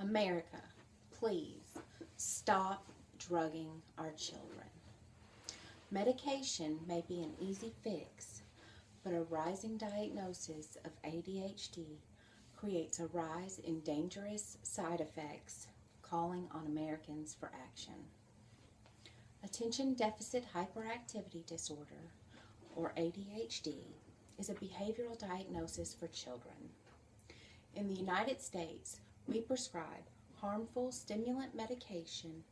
America, please stop drugging our children. Medication may be an easy fix, but a rising diagnosis of ADHD creates a rise in dangerous side effects, calling on Americans for action. Attention Deficit Hyperactivity Disorder, or ADHD, is a behavioral diagnosis for children. In the United States, we prescribe harmful stimulant medication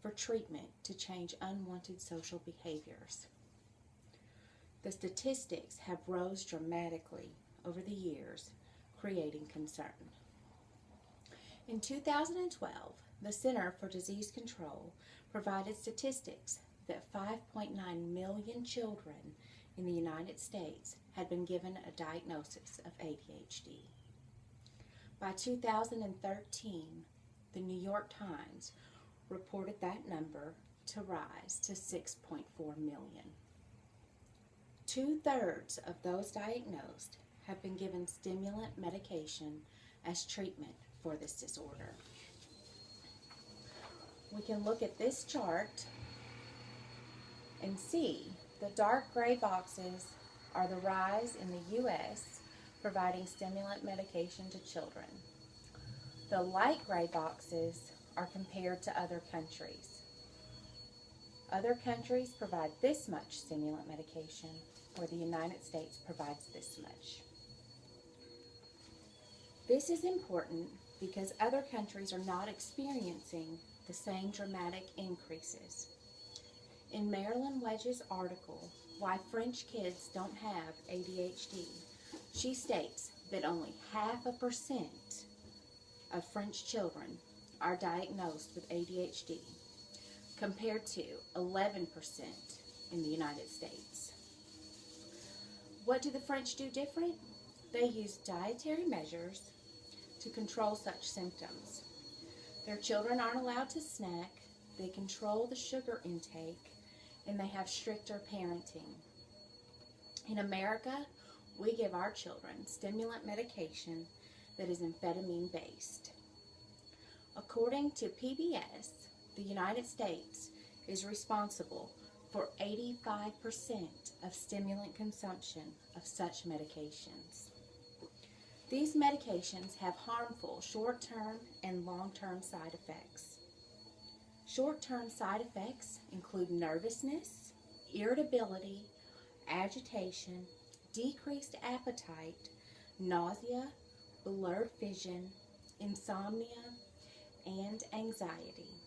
for treatment to change unwanted social behaviors. The statistics have rose dramatically over the years, creating concern. In 2012, the Center for Disease Control provided statistics that 5.9 million children in the United States had been given a diagnosis of ADHD. By 2013, the New York Times reported that number to rise to 6.4 million. 2/3 of those diagnosed have been given stimulant medication as treatment for this disorder. We can look at this chart and see the dark gray boxes are the rise in the U.S. providing stimulant medication to children. The light gray boxes are compared to other countries. Other countries provide this much stimulant medication, where the United States provides this much. This is important because other countries are not experiencing the same dramatic increases. In Marilyn Wedge's article, Why French Kids Don't Have ADHD, she states that only 0.5% of French children are diagnosed with ADHD, compared to 11% in the United States. What do the French do different? They use dietary measures to control such symptoms. Their children aren't allowed to snack, they control the sugar intake, and they have stricter parenting. In America, we give our children stimulant medication that is amphetamine-based. According to PBS, the United States is responsible for 85% of stimulant consumption of such medications. These medications have harmful short-term and long-term side effects. Short-term side effects include nervousness, irritability, agitation, decreased appetite, nausea, blurred vision, insomnia, and anxiety.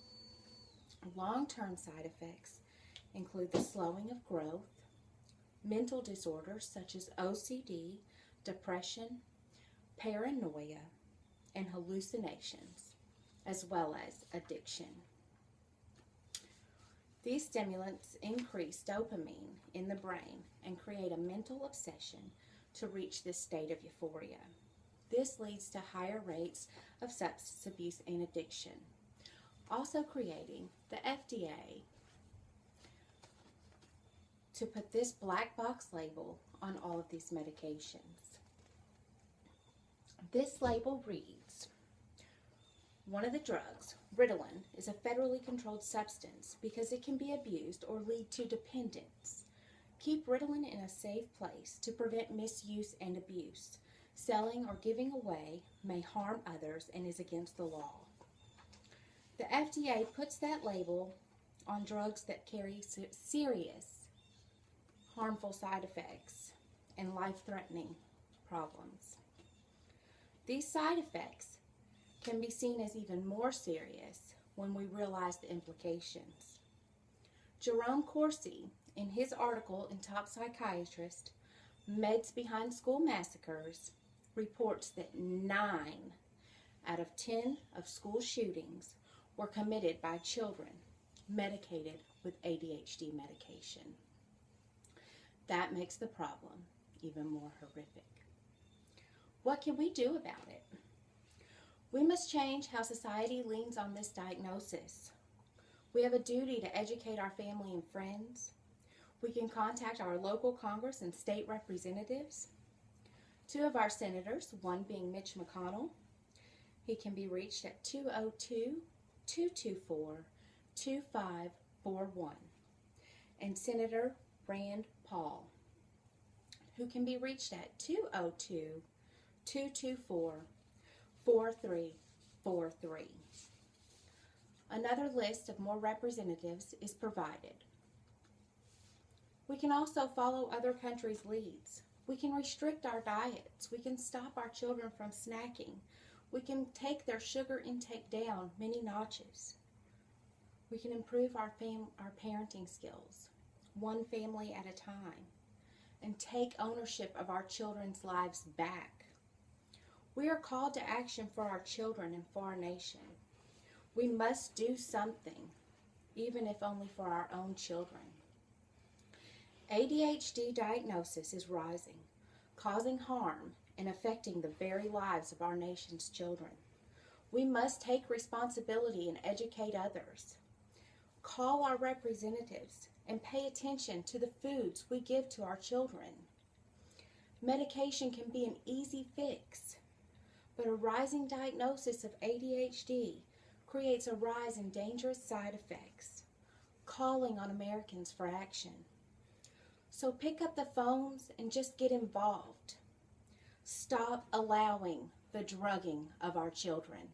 Long-term side effects include the slowing of growth, mental disorders such as OCD, depression, paranoia, and hallucinations, as well as addiction. These stimulants increase dopamine in the brain and create a mental obsession to reach this state of euphoria. This leads to higher rates of substance abuse and addiction, also creating the FDA to put this black box label on all of these medications. This label reads, one of the drugs, Ritalin, is a federally controlled substance because it can be abused or lead to dependence. Keep Ritalin in a safe place to prevent misuse and abuse. Selling or giving away may harm others and is against the law. The FDA puts that label on drugs that carry serious, harmful side effects and life-threatening problems. These side effects can be seen as even more serious when we realize the implications. Jerome Corsi, in his article in Top Psychiatrist, Meds Behind School Massacres, reports that 9 out of 10 of school shootings were committed by children medicated with ADHD medication. That makes the problem even more horrific. What can we do about it? We must change how society leans on this diagnosis. We have a duty to educate our family and friends. We can contact our local Congress and state representatives. 2 of our senators, one being Mitch McConnell, He can be reached at 202-224-2541. And Senator Rand Paul, who can be reached at 202-224-4343. Another list of more representatives is provided. We can also follow other countries' leads. We can restrict our diets. We can stop our children from snacking. We can take their sugar intake down many notches. We can improve our parenting skills, one family at a time, and take ownership of our children's lives back. We are called to action for our children and for our nation. We must do something, even if only for our own children. ADHD diagnosis is rising, causing harm and affecting the very lives of our nation's children. We must take responsibility and educate others. Call our representatives and pay attention to the foods we give to our children. Medication can be an easy fix, but a rising diagnosis of ADHD creates a rise in dangerous side effects, calling on Americans for action. So pick up the phones and just get involved. Stop allowing the drugging of our children.